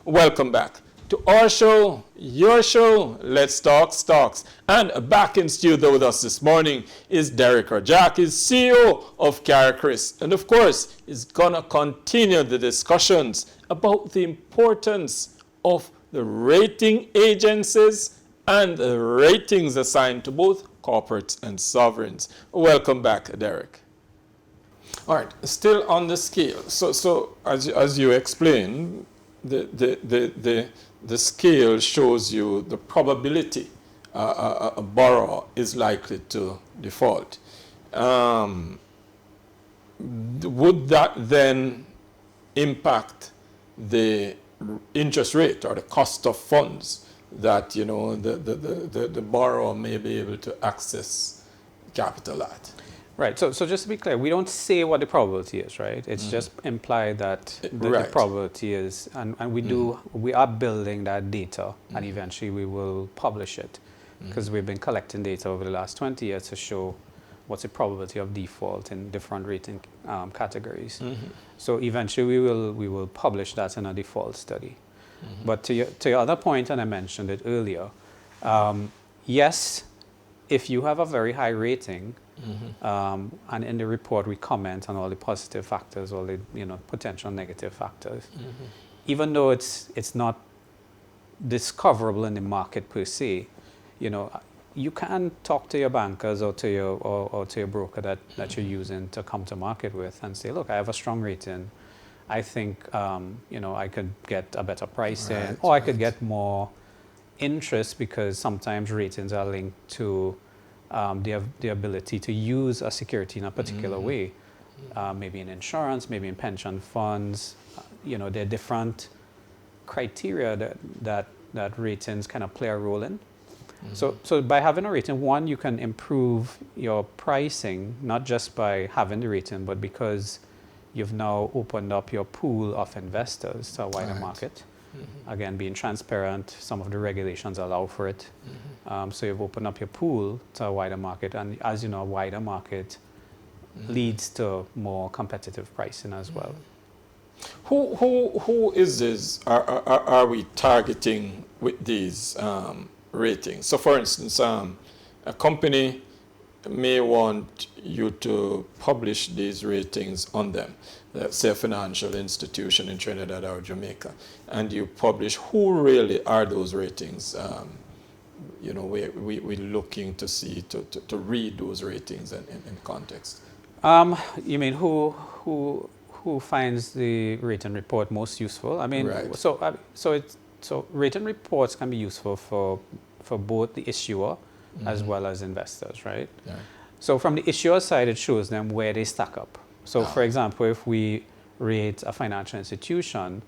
Welcome back to our show, your show, Let's Talk Stocks. And back in studio with us this morning is Derek Rajak, is CEO of CarCris. And of course, is going to continue the discussions about the importance of the rating agencies and the ratings assigned to both corporates and sovereigns. Welcome back, Derek. All right, still on the scale. So as you explained, the scale shows you the probability a borrower is likely to default. Would that then impact the interest rate or the cost of funds that the borrower may be able to access capital at? Right. So just to be clear, we don't say what the probability is, right? It's just implied that the probability is, and we are building that data, and eventually we will publish it, because we've been collecting data over the last 20 years to show what's the probability of default in different rating categories. So eventually we will publish that in a default study. But to your other point, and I mentioned it earlier, yes, if you have a very high rating, and in the report we comment on all the positive factors, all the potential negative factors. Even though it's not discoverable in the market per se, you can talk to your bankers or to your broker that you're using to come to market with and say, look, I have a strong rating. I think I could get a better pricing, or I could get more interest, because sometimes ratings are linked to the ability to use a security in a particular way, maybe in insurance, maybe in pension funds. There are different criteria that ratings kind of play a role in. So by having a rating, one, you can improve your pricing, not just by having the rating, but because you've now opened up your pool of investors to a wider market. Again, being transparent, some of the regulations allow for it. So you've opened up your pool to a wider market, and as you know, a wider market leads to more competitive pricing as well. Who is this? Are we targeting with these ratings? So, for instance, a company may want you to publish these ratings on them. Let's say a financial institution in Trinidad or Jamaica, and you publish. Who really are those ratings? We're looking to see, to read those ratings in context. You mean who finds the rating report most useful? I mean, so rating reports can be useful for both the issuer as well as investors, right? Yeah. So from the issuer side, it shows them where they stack up. So for example, if we rate a financial institution,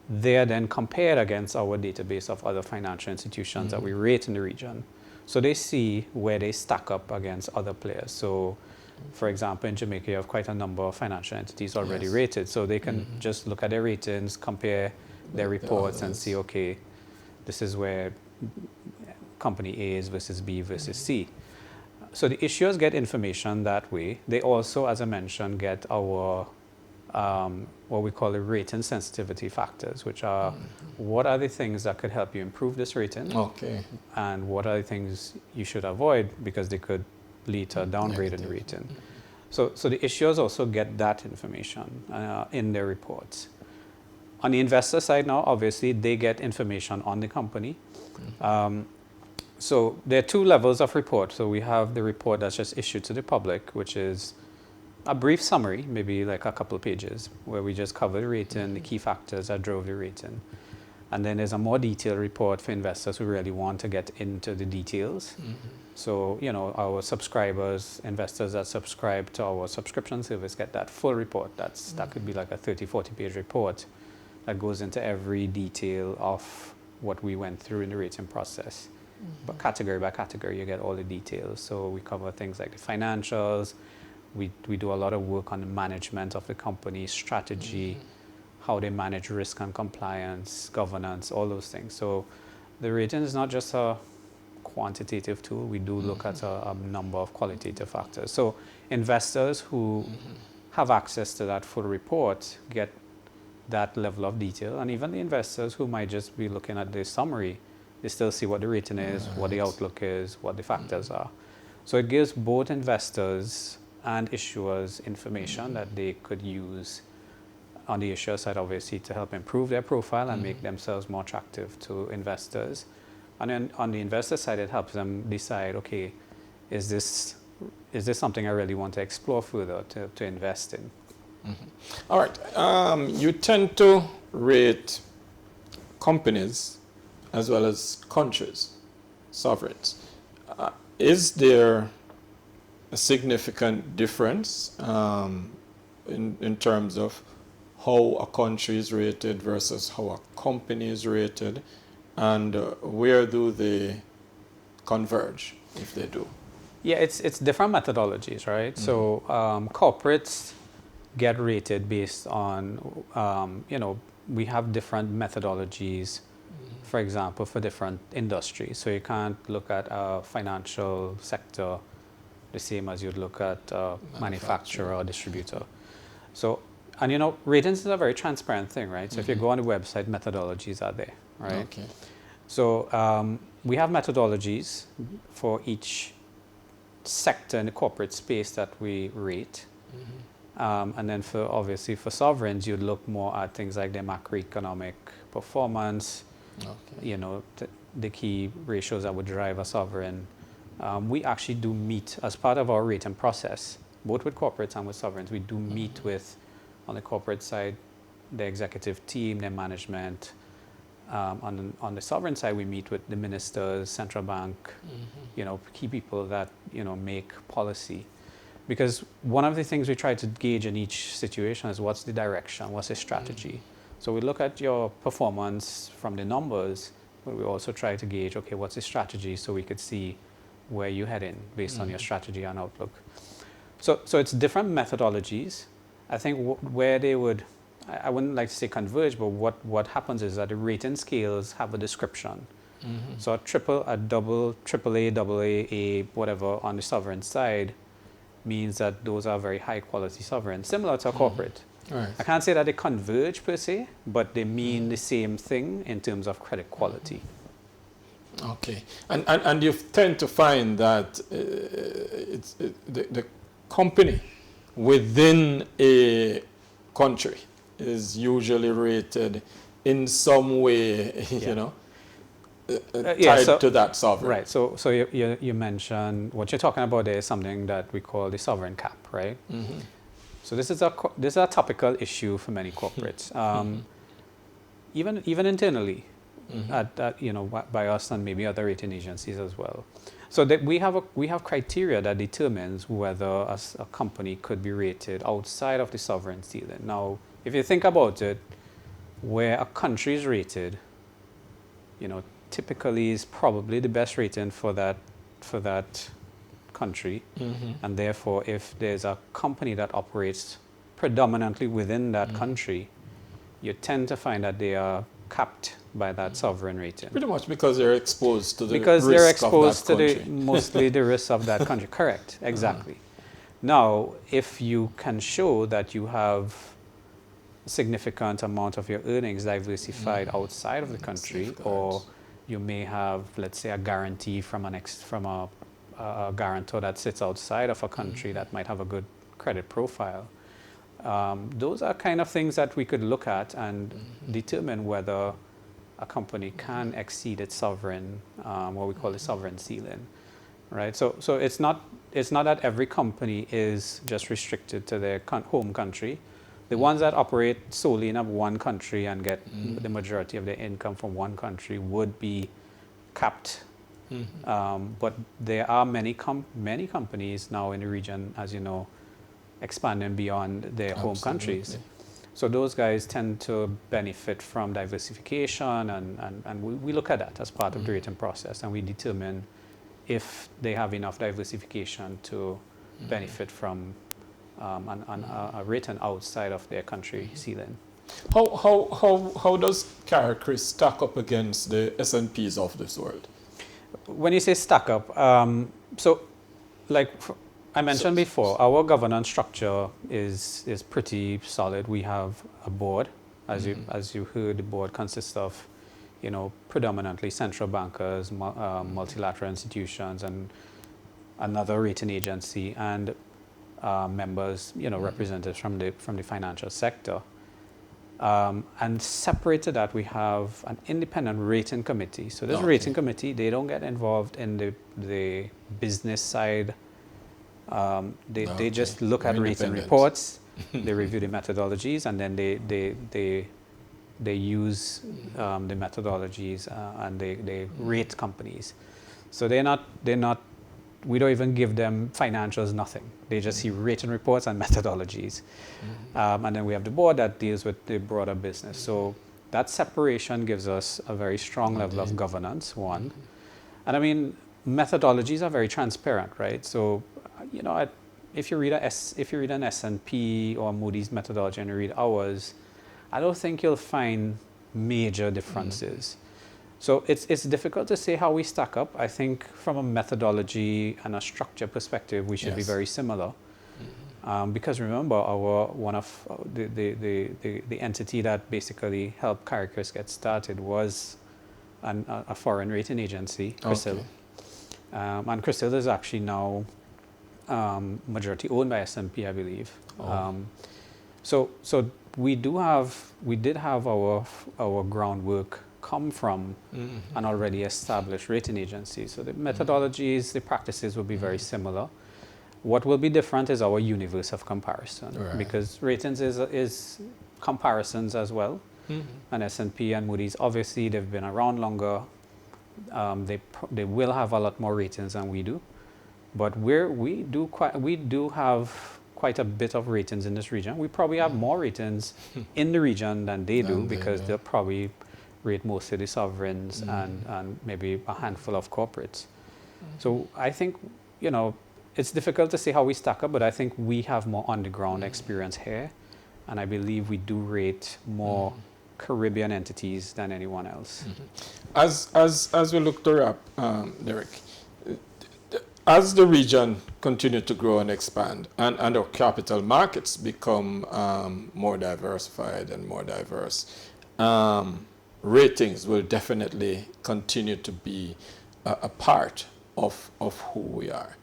they are then compared against our database of other financial institutions that we rate in the region. So they see where they stack up against other players. So for example, in Jamaica, you have quite a number of financial entities already rated. So they can just look at their ratings, compare their reports, and see, okay, this is where company A is versus B versus C. So the issuers get information that way. They also, as I mentioned, get our what we call the rating sensitivity factors, which are what are the things that could help you improve this rating, and what are the things you should avoid because they could lead to a downgrade in the rating. So the issuers also get that information in their reports. On the investor side now, obviously, they get information on the company. So there are two levels of report. So we have the report that's just issued to the public, which is a brief summary, maybe like a couple of pages, where we just cover the rating, the key factors that drove the rating. And then there's a more detailed report for investors who really want to get into the details. So, our subscribers, investors that subscribe to our subscription service get that full report. That could be like a 30, 40-page report that goes into every detail of what we went through in the rating process. but category by category, you get all the details. So we cover things like the financials. We do a lot of work on the management of the company, strategy, how they manage risk and compliance, governance, all those things. So the rating is not just a quantitative tool. We do look at a number of qualitative factors. So investors who have access to that full report get that level of detail, and even the investors who might just be looking at the summary, they still see what the rating is, what the outlook is, what the factors are. So it gives both investors and issuers information that they could use on the issuer side, obviously, to help improve their profile and make themselves more attractive to investors. And then on the investor side, it helps them decide, okay, is this something I really want to explore further to invest in? All right. You tend to rate companies as well as countries, sovereigns. Is there a significant difference in terms of how a country is rated versus how a company is rated, and where do they converge, if they do? Yeah, it's different methodologies, right? So corporates get rated based on, we have different methodologies, for example, for different industries. So you can't look at a financial sector the same as you'd look at a manufacturer or distributor. So, and ratings is a very transparent thing, right? So if you go on the website, methodologies are there, right? Okay. So we have methodologies for each sector in the corporate space that we rate. And then obviously for sovereigns, you'd look more at things like their macroeconomic performance, the key ratios that would drive a sovereign. We actually do meet, as part of our rating process, both with corporates and with sovereigns, we do meet with, on the corporate side, the executive team, their management. On the sovereign side, we meet with the ministers, central bank, key people that, make policy. Because one of the things we try to gauge in each situation is what's the direction, what's the strategy. So we look at your performance from the numbers, but we also try to gauge, okay, what's the strategy, so we could see where you're heading based on your strategy and outlook. So it's different methodologies. I think where they would, I wouldn't like to say converge, but what happens is that the rating scales have a description. So a double, AAA, AA, whatever on the sovereign side means that those are very high quality sovereigns, similar to a corporate. Right. I can't say that they converge per se, but they mean the same thing in terms of credit quality. Okay, and you tend to find that the company within a country is usually rated in some way, tied to that sovereign. Right. So you mentioned what you're talking about there is something that we call the sovereign cap, right? So this is a topical issue for many corporates, even internally, by us and maybe other rating agencies as well. So that we have criteria that determines whether a company could be rated outside of the sovereign ceiling. Now, if you think about it, where a country is rated, typically is probably the best rating for that country, and therefore if there's a company that operates predominantly within that country, you tend to find that they are capped by that sovereign rating. Pretty much because they're exposed to the because risk they're exposed of that to country. mostly the risks of that country. Correct, exactly. Now, if you can show that you have a significant amount of your earnings diversified outside of the country, or you may have, let's say, a guarantee from a guarantor that sits outside of a country that might have a good credit profile. Those are kind of things that we could look at and determine whether a company can exceed its sovereign, what we call the sovereign ceiling, right? So it's not that every company is just restricted to their home country. The ones that operate solely in one country and get the majority of their income from one country would be capped. But there are many companies now in the region, as you know, expanding beyond their home countries. So those guys tend to benefit from diversification, and we look at that as part of the rating process, and we determine if they have enough diversification to benefit from a rating outside of their country ceiling. How does CarCris stack up against the S&Ps of this world? When you say stack up, so like I mentioned before, our governance structure is pretty solid. We have a board, as you heard. The board consists of, predominantly central bankers, multilateral institutions, and another rating agency, and members, representatives from the financial sector. And separate to that, we have an independent rating committee. So this rating committee, they don't get involved in the business side. They just look at rating reports, they review the methodologies, and then they use the methodologies and they rate companies. So they're not. We don't even give them financials, nothing. They just see rating reports and methodologies. And then we have the board that deals with the broader business. So that separation gives us a very strong level of governance, one. And I mean, methodologies are very transparent, right? So, if you read an S&P or Moody's methodology and you read ours, I don't think you'll find major differences. So it's difficult to say how we stack up. I think from a methodology and a structure perspective, we should be very similar. Because remember, one of the entity that basically helped CarCris get started was a foreign rating agency, CRISIL. And CRISIL is actually now majority owned by S&P, I believe. So we did have our groundwork come from an already established rating agency. So the methodologies, the practices will be very similar. What will be different is our universe of comparison, because ratings is comparisons as well. And S&P and Moody's, obviously, they've been around longer. They will have a lot more ratings than we do, but we do have quite a bit of ratings in this region. We probably have more ratings in the region than they do, because they'll probably rate most of the sovereigns and maybe a handful of corporates. So I think, it's difficult to say how we stack up, but I think we have more on-the-ground experience here, and I believe we do rate more Caribbean entities than anyone else. As we look to wrap, Derek, as the region continue to grow and expand, and our capital markets become more diversified and more diverse, ratings will definitely continue to be a part of who we are.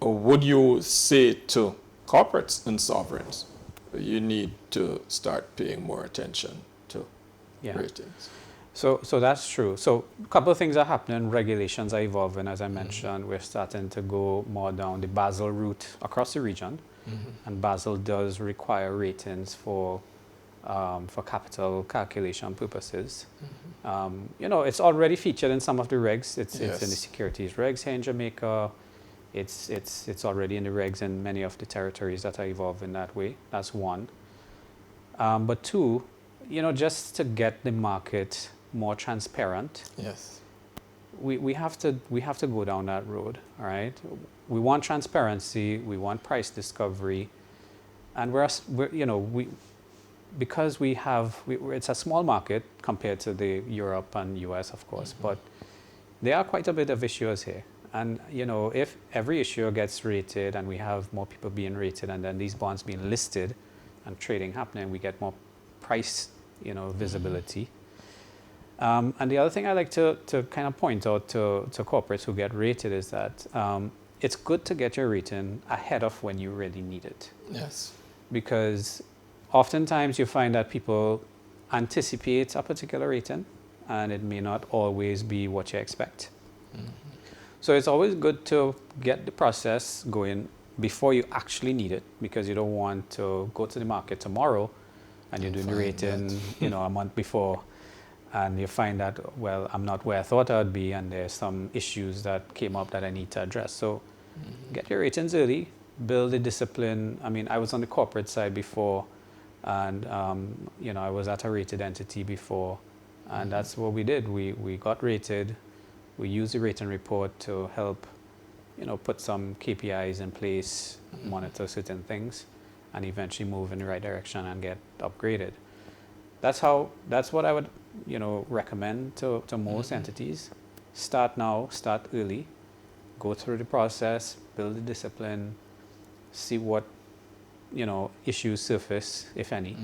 Or would you say to corporates and sovereigns, you need to start paying more attention to ratings? So that's true. So a couple of things are happening. Regulations are evolving, as I mentioned. We're starting to go more down the Basel route across the region, and Basel does require ratings for capital calculation purposes. It's already featured in some of the regs. It's in the securities regs here in Jamaica. It's already in the regs in many of the territories that are evolving that way. That's one. But two, just to get the market more transparent, we have to go down that road. All right. We want transparency. We want price discovery, and because it's a small market compared to the Europe and US, of course, but there are quite a bit of issuers here. And, if every issuer gets rated and we have more people being rated, and then these bonds being listed and trading happening, we get more price, visibility. And the other thing I like to kind of point out to corporates who get rated is that it's good to get your rating ahead of when you really need it. Yes. Because oftentimes you find that people anticipate a particular rating, and it may not always be what you expect. So it's always good to get the process going before you actually need it, because you don't want to go to the market tomorrow and you're doing the rating, a month before, and you find that, well, I'm not where I thought I'd be, and there's some issues that came up that I need to address. So get your ratings early, build the discipline. I mean, I was on the corporate side before And you know, I was at a rated entity before, and that's what we did. We got rated. We used the rating report to help, you know, put some KPIs in place, monitor certain things, and eventually move in the right direction and get upgraded. That's what I would, you know, recommend to most entities. Start now, start early, go through the process, build the discipline, see what, you know, issues surface, if any,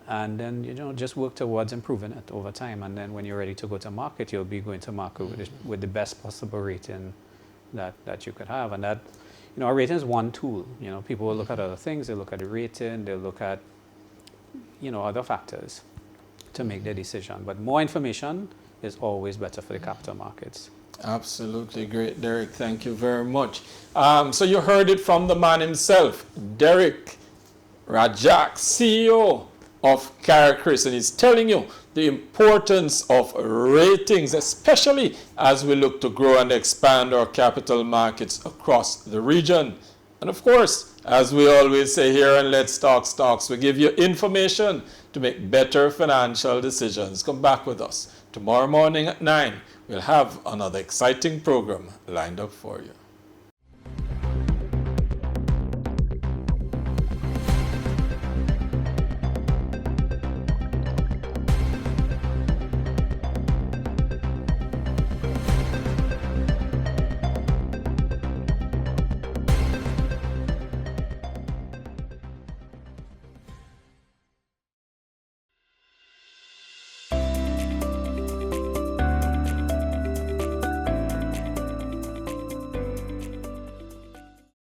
and then, you know, just work towards improving it over time. And then when you're ready to go to market, you'll be going to market with the best possible rating that you could have. And that, you know, a rating is one tool. You know, people will look at other things. They look at the rating. They'll look at, you know, other factors to make their decision. But more information is always better for the capital markets. Absolutely great, Derek. Thank you very much. So you heard it from the man himself, Derek Rajak, CEO of CarCris, and he's telling you the importance of ratings, especially as we look to grow and expand our capital markets across the region. And of course, as we always say here on Let's Talk Stocks, we give you information to make better financial decisions. Come back with us tomorrow morning at 9. We'll have another exciting program lined up for you.